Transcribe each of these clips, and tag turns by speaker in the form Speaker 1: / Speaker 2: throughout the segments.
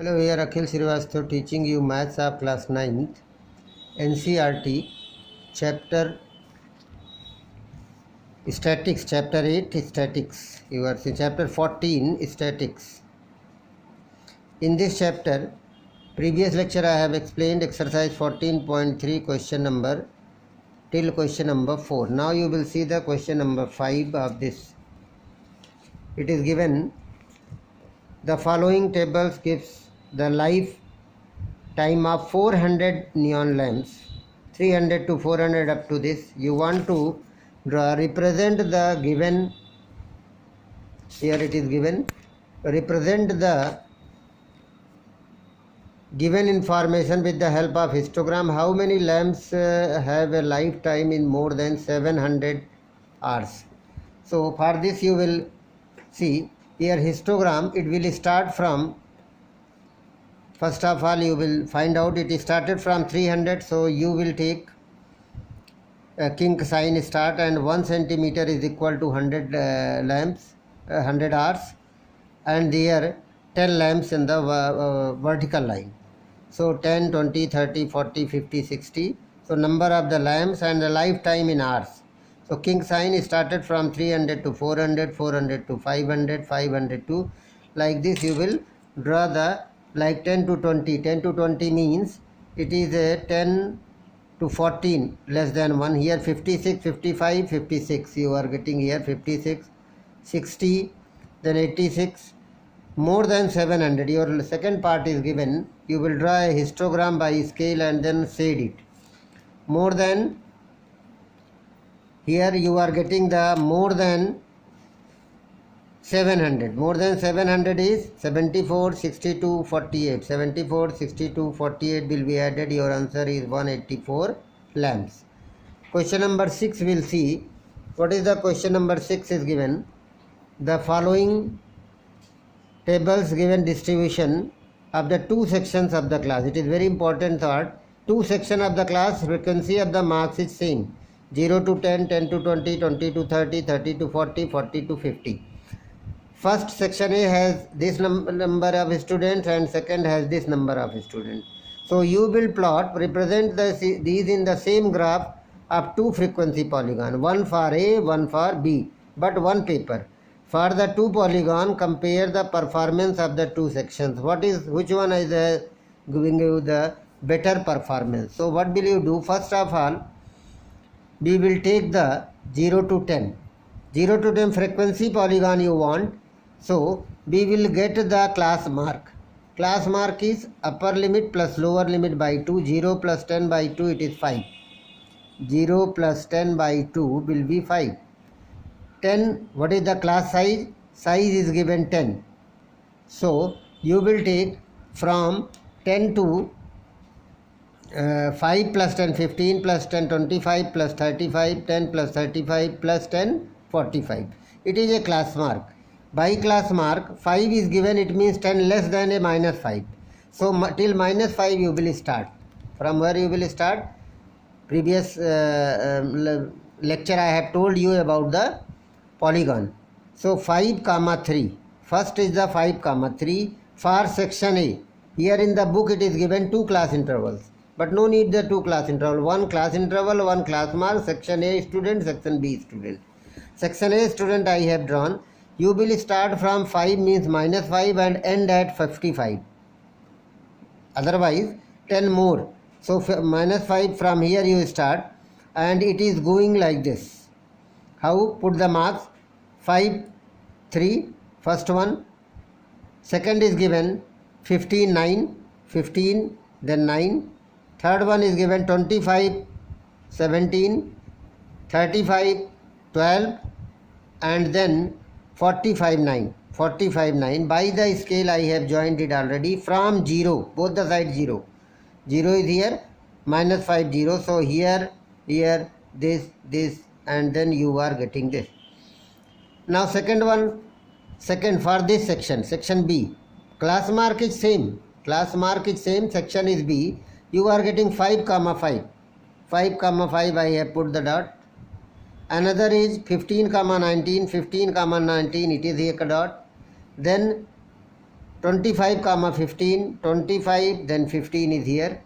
Speaker 1: Hello, here Akhil Srivastava teaching you Maths of class 9th, NCERT, chapter Statics, chapter 8 Statics. You are see chapter 14 Statics. In this chapter, previous lecture I have explained exercise 14.3 question number till question number 4. Now you will see the question number 5 of this. It is given the following tables gives the life time of 400 neon lamps, 300 to 400 up to this. You want to represent the given, here it is given, represent the given information with the help of histogram. How many lamps have a lifetime in more than 700 hours? So for this you will see here histogram. It will start from, first of all you will find out it started from 300, so you will take a kink sign start, and 1 centimeter is equal to 100 lamps, 100 hours, and there 10 lamps in the vertical line. So 10, 20, 30, 40, 50, 60. So number of the lamps and the lifetime in hours. So kink sign started from 300 to 400, 400 to 500, 500 to, like this you will draw the, like 10 to 20. 10 to 20 means it is a 10 to 14 less than 1. Here 56, 55, 56. You are getting here 56, 60, then 86. More than 700. Your second part is given. You will draw a histogram by scale and then shade it. More than, here you are getting the more than 700. More than 700 is 74, 62, 48. 74, 62, 48 will be added. Your answer is 184 lamps. Question number 6 will see. What is the question number 6 is given? The following tables given distribution of the two sections of the class. It is very important thought. Two sections of the class, frequency of the marks is same. 0 to 10, 10 to 20, 20 to 30, 30 to 40, 40 to 50. First section A has this number of students and second has this number of students. So you will plot, represent these in the same graph of two frequency polygon, one for A, one for B, but one paper. For the two polygon, compare the performance of the two sections. Which one is giving you the better performance? So what will you do? First of all, we will take the 0 to 10. 0 to 10 frequency polygon you want. So we will get the class mark. Class mark is upper limit plus lower limit by 2. 0 plus 10 by 2, it is 5. 0 plus 10 by 2 will be 5. 10, what is the class size? Size is given 10. So you will take from 10 to 5 plus 10, 15 plus 10, 25 plus 35, 10 plus 35 plus 10, 45. It is a class mark. By class mark, 5 is given, it means 10 less than a minus 5. So till minus 5 you will start. From where you will start? Previous lecture I have told you about the polygon. So 5 comma 3. First is the 5 comma 3 for section A. Here in the book it is given 2 class intervals. But no need the 2 class interval. 1 class interval, 1 class mark, section A student, section B student. Section A student I have drawn. You will start from 5 means minus 5 and end at 55. Otherwise 10 more. So minus 5 from here you start and it is going like this. How? Put the marks. 5, 3, first one. Second is given 15, 9, 15, then 9. Third one is given 25, 17, 35, 12, and then 45, 9. 45, 9. By the scale I have joined it already from 0, both the sides 0. 0 is here, minus 5, 0. So here, this, and then you are getting this. Now second one, for this section, section B. Class mark is same. Class mark is same, section is B. You are getting 5 comma 5. 5 comma 5 I have put the dot. Another is 15 comma 19. 15 comma 19, it is here a dot. Then 25 comma 15, 25 then 15 is here,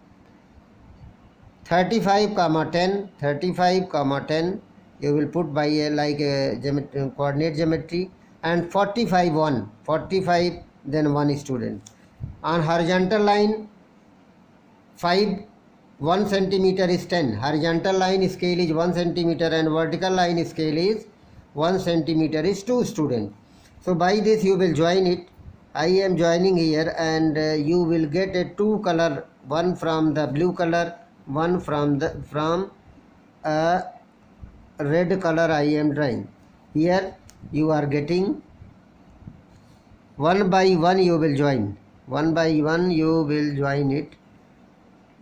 Speaker 1: 35 comma 10, 35 comma 10 you will put by a like a coordinate geometry, and 45 1, 45 then 1 student. On horizontal line 5, 1 centimeter is 10, horizontal line scale is 1 centimeter and vertical line scale is 1 centimeter is 2 student. So by this you will join it. I am joining here, and you will get a 2 color, one from the blue color, one from a red color I am drawing. Here you are getting 1 by 1 you will join, 1 by 1 you will join it,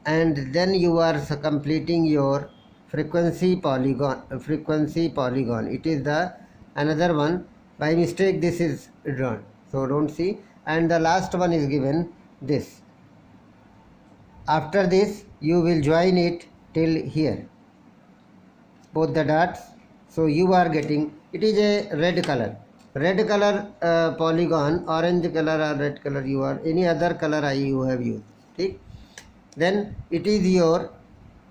Speaker 1: and then you are completing your frequency polygon. It is the another one. By mistake this is drawn, so don't see. And the last one is given this. After this you will join it till here, both the dots. So you are getting, it is a red color polygon, orange color or red color, you are any other color you have used, okay? Then it is your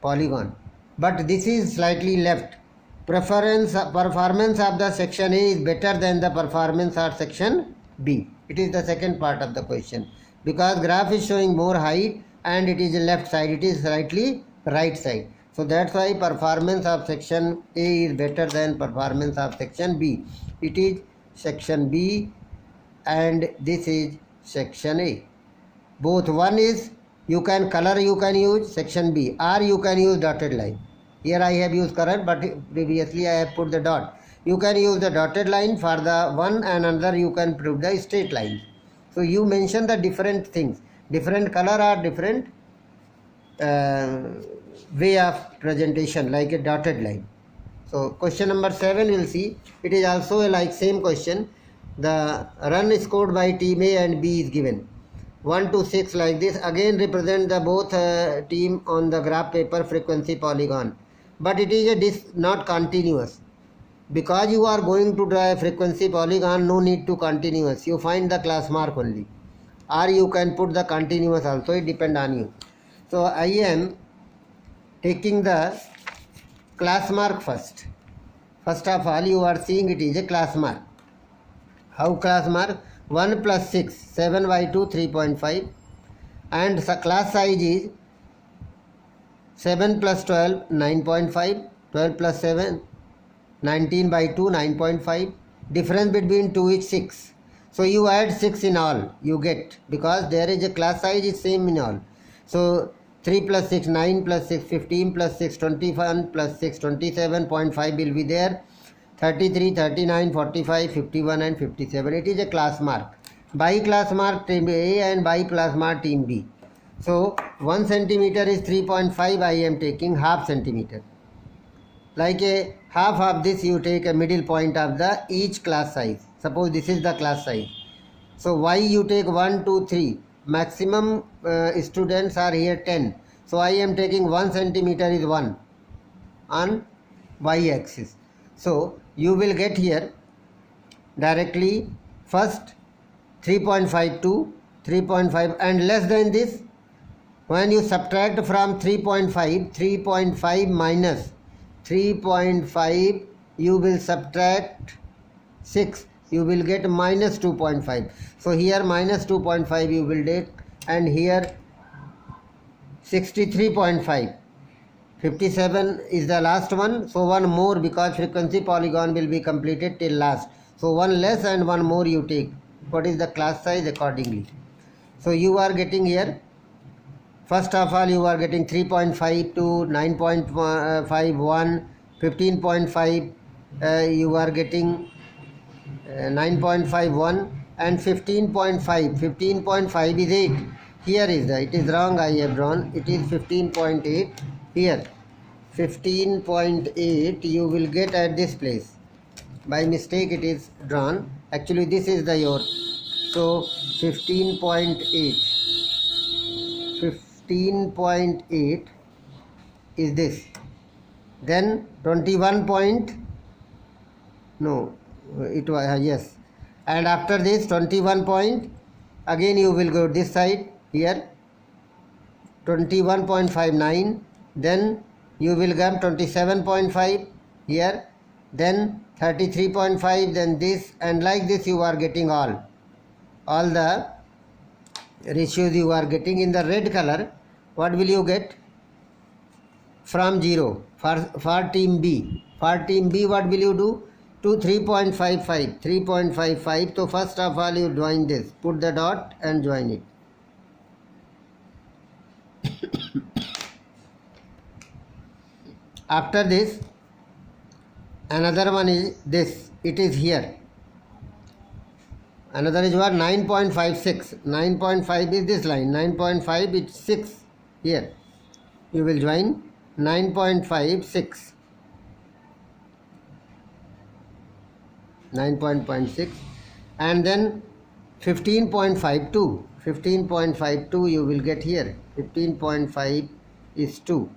Speaker 1: polygon, but this is slightly left. Performance of the section A is better than the performance of section B. It is the second part of the question, because graph is showing more height and it is left side, it is slightly right side. So that's why performance of section A is better than performance of section B. It is section B and this is section A. Both, one is you can color, you can use section B, or you can use dotted line. Here I have used current, but previously I have put the dot. You can use the dotted line for the one, and another you can prove the straight line. So you mention the different things, different color or different way of presentation, like a dotted line. So question number 7 we'll see. It is also a like same question. The run scored by team A and B is given. 1 to 6 like this. Again represent the both team on the graph paper frequency polygon. But it is not continuous. Because you are going to draw a frequency polygon, no need to continuous. You find the class mark only. Or you can put the continuous also, it depends on you. So I am taking the class mark first. First of all, you are seeing it is a class mark. How class mark? 1 plus 6, 7 by 2, 3.5. And the class size is 7 plus 12, 9.5. 12 plus 7, 19 by 2, 9.5. Difference between 2 is 6. So you add 6 in all, you get, because there is a class size is same in all. So 3 plus 6, 9 plus 6, 15 plus 6, 21 plus 6, 27.5 will be there. 33, 39, 45, 51 and 57. It is a class mark. By class mark team A and by class mark team B. So 1 centimeter is 3.5. I am taking half centimeter. Like a half of this you take a middle point of the each class size. Suppose this is the class size. So Y you take 1, 2, 3. Maximum students are here 10. So I am taking 1 centimeter is 1 on Y axis. So you will get here directly first 3.52, 3.5 and less than this. When you subtract from 3.5, 3.5 minus 3.5, you will subtract 6, you will get minus 2.5. So here minus 2.5 you will take, and here 63.5. 57 is the last one, so one more, because frequency polygon will be completed till last. So one less and one more you take. What is the class size accordingly? So you are getting here, first of all you are getting 3.5 to 9.51, 15.5, you are getting 9.51 and 15.5. 15.5 is 8. Here is the, it is wrong, I have drawn, it is 15.8. Here 15.8 you will get at this place. By mistake it is drawn. Actually this is the your. So 15.8. 15.8 is this. Then 21 point. No, it was yes. And after this 21 point. Again you will go this side here 21.59, then you will get 27.5 here, then 33.5, then this, and like this you are getting all the ratios you are getting. In the red color, what will you get? From 0 for team B. For team B, what will you do? To 3.55. 3.55. So first of all you join this. Put the dot and join it. After this, another one is this. It is here. Another is what? 9.56. 9.5 is this line. 9.5 is 6 here. You will join 9.56. 9.6 and then 15.52. 15.52 you will get here. 15.5 is 2.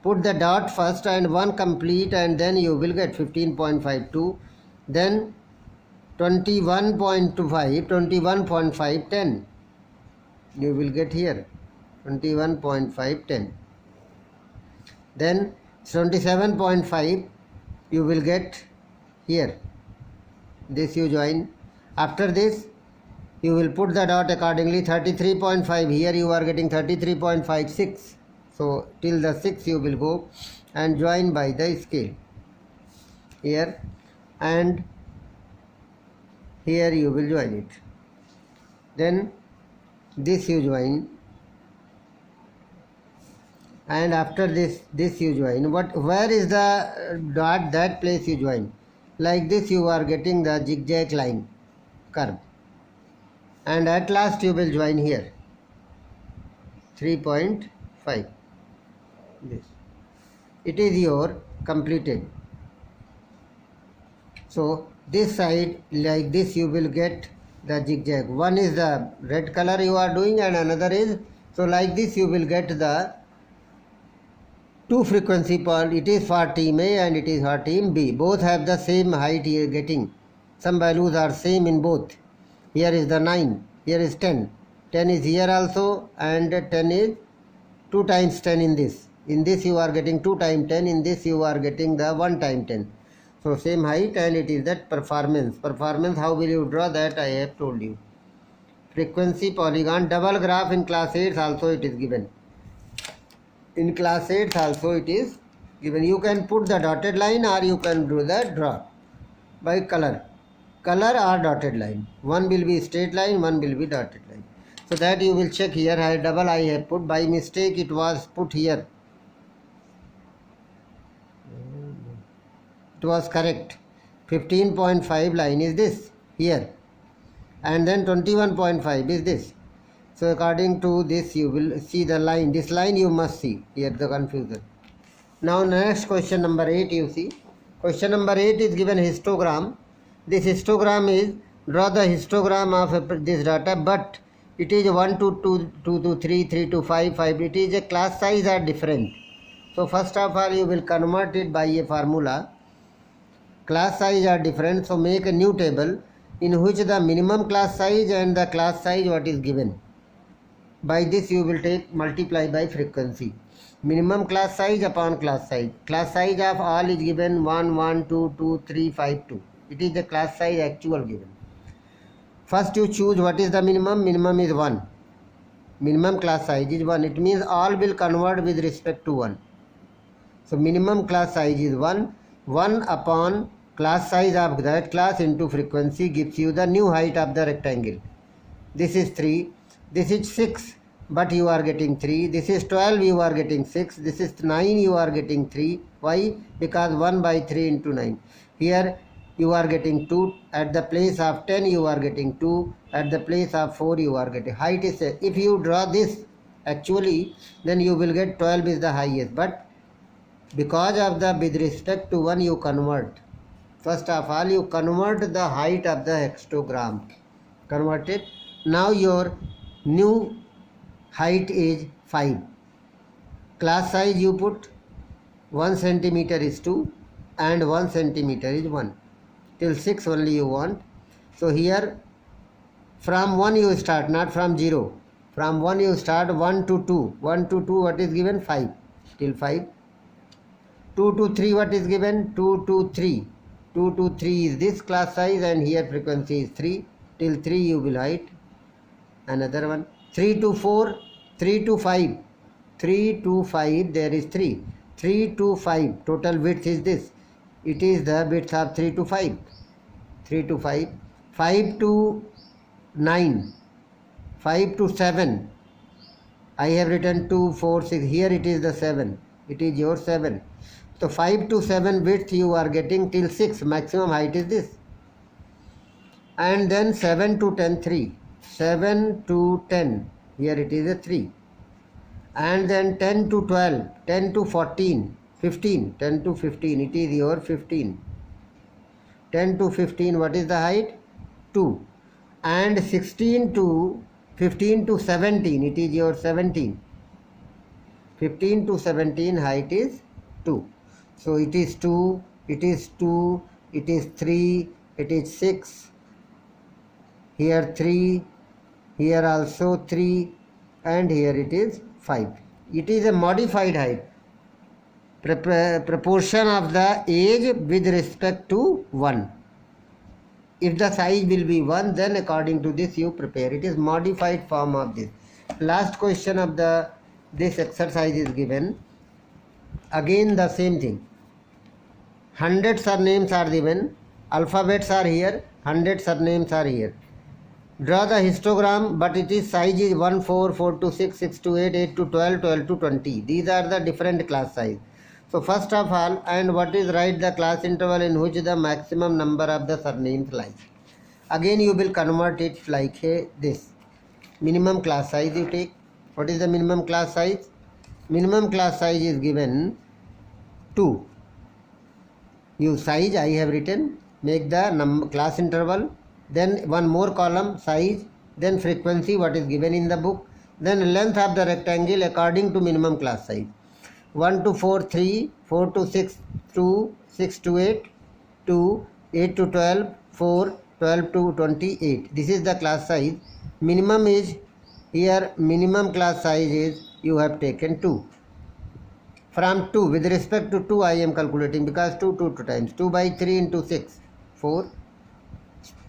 Speaker 1: Put the dot first and 1 complete, and then you will get 15.52. Then 21.25, 21.5, 10. You will get here 21.5, 10. Then 27.5 you will get here. This you join. After this you will put the dot accordingly. 33.5, here you are getting 33.56. So till the 6 you will go and join by the scale here, and here you will join it. Then this you join, and after this you join. Where is the dot? That place you join. Like this you are getting the zigzag line curve, and at last you will join here 3.5. this, it is your completed. So this side, like this you will get the zigzag. One is the red color you are doing and another is, so like this you will get the two frequency point. It is for team A and it is for team B. Both have the same height you are getting. Some values are same in both. Here is the 9, here is 10. 10 is here also, and 10 is 2 times 10 in this. In this you are getting 2 times 10, in this you are getting the 1 times 10. So same height, and it is that performance. Performance, how will you draw that? I have told you. Frequency polygon, double graph in class 8 also it is given. In class 8 also it is given. You can put the dotted line or you can do the draw by color. Color or dotted line. One will be straight line, one will be dotted line. So that you will check here. Double I have put. By mistake it was put here. It was correct. 15.5 line is this here, and then 21.5 is this. So according to this you will see the line. This line you must see here, the confusion. Now next question number 8 you see. Question number 8 is given histogram. This histogram is, draw the histogram of this data, but it is 1 to 2, 2 to 3, 3 to 5, 5. It is a class size are different. So first of all you will convert it by a formula. Class size are different, so make a new table in which the minimum class size and the class size what is given. By this you will take multiply by frequency. Minimum class size upon class size. Class size of all is given 1, 1, 2, 2, 3, 5, 2. It is the class size actual given. First you choose what is the minimum. Minimum is 1. Minimum class size is 1. It means all will convert with respect to 1. So minimum class size is 1. 1 upon class size of that class into frequency gives you the new height of the rectangle. This is 3. This is 6, but you are getting 3. This is 12, you are getting 6. This is 9, you are getting 3. Why? Because 1 by 3 into 9. Here you are getting 2. At the place of 10 you are getting 2. At the place of 4 you are getting. Height is, if you draw this actually, then you will get 12 is the highest. But because of the, with respect to 1 you convert. First of all you convert the height of the histogram. Convert it. Now your new height is 5. Class size you put 1 centimeter is 2 and 1 centimeter is 1. Till 6 only you want. So here From 1 you start, not from 0. From 1 you start. 1 to 2. 1 to 2 what is given? 5. Till 5. 2 to 3 what is given? 2 to 3. 2 to 3 is this class size, and here frequency is 3. Till 3 you will write. Another one. 3 to 4. 3 to 5. 3 to 5 there is 3. 3 to 5 total width is this. It is the width of 3 to 5. 3 to 5. 5 to 9. 5 to 7. I have written 2, 4, 6. Here it is the 7. It is your 7. So 5 to 7 width you are getting till 6. Maximum height is this. And then 7 to 10, 3. 7 to 10. Here it is a 3. And then 10 to 12. 10 to 14. 15. 10 to 15. It is your 15. 10 to 15. What is the height? 2. And 16 to 15 to 17. It is your 17. 15 to 17 height is 2. So it is 2, it is 2, it is 3, it is 6, here 3, here also 3, and here it is 5. It is a modified height, proportion of the age with respect to 1. If the size will be 1, then according to this you prepare. It is modified form of this. Last question of this exercise is given. Again the same thing. 100 surnames are given. Alphabets are here. 100 surnames are here. Draw the histogram, but it is size is 1, 4, 4 to 6, 6 to 8, 8 to 12, 12 to 20. These are the different class size. So first of all, and what is write the class interval in which the maximum number of the surnames lies. Again you will convert it like this. Minimum class size you take. What is the minimum class size? Minimum class size is given 2. Use size I have written. Make the class interval. Then one more column, size. Then frequency, what is given in the book. Then length of the rectangle according to minimum class size. 1 to 4, 3. 4 to 6, 2. 6 to 8, 2. 8 to 12, 4. 12 to 28. This is the class size. Minimum is here. Minimum class size is you have taken 2. From 2, with respect to 2 I am calculating, because 2 times. 2 by 3 into 6, 4.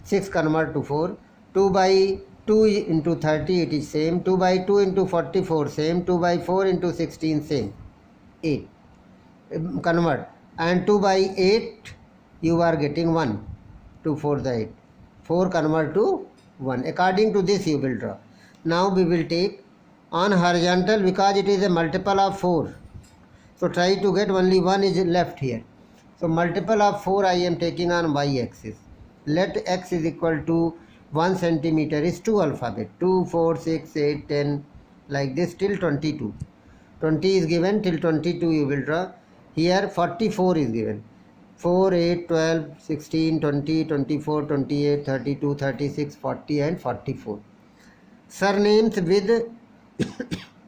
Speaker 1: 6 convert to 4. 2 by 2 into 30, it is same. 2 by 2 into 44, same. 2 by 4 into 16, same. 8. Convert. And 2 by 8, you are getting 1. 2 4 the 8. 4 convert to 1. According to this you will draw. Now we will take on horizontal, because it is a multiple of 4. So try to get only 1 is left here. So multiple of 4 I am taking on y-axis. Let x is equal to 1 centimeter is 2 alphabet. 2, 4, 6, 8, 10, like this till 22. 20 is given, till 22 you will draw. Here 44 is given. 4, 8, 12, 16, 20, 24, 28, 32, 36, 40 and 44. Surnames with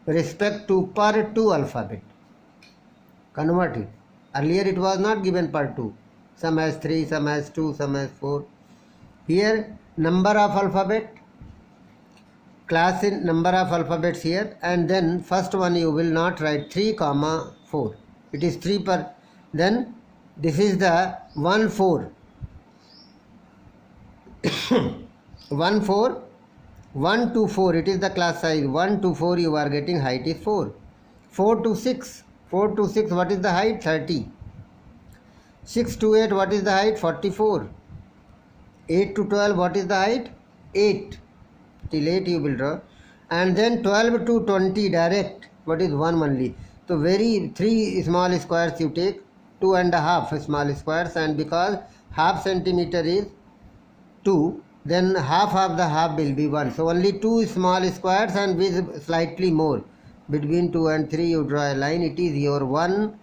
Speaker 1: respect to per 2 alphabet. Convert it. Earlier it was not given per 2. Some has 3, some has 2, some has 4. Here number of alphabet, class in number of alphabets here, and then first one you will not write 3, 4. It is 3 per. Then this is the 1, 4. 1, 4. 1 to 4, it is the class size. 1 to 4 you are getting height is 4. 4 to 6. 4 to 6, what is the height? 30. 6 to 8, what is the height? 44. 8 to 12, what is the height? 8. Till 8 you will draw. And then 12 to 20 direct, what is 1 only. So very 3 small squares you take, 2.5 small squares, and because half centimeter is 2, then half of the half will be 1. So only 2 small squares, and with slightly more. Between 2 and 3 you draw a line. It is your 1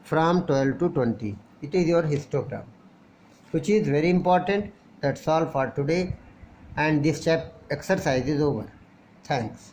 Speaker 1: from 12 to 20. It is your histogram, which is very important. That's all for today, and this exercise is over. Thanks.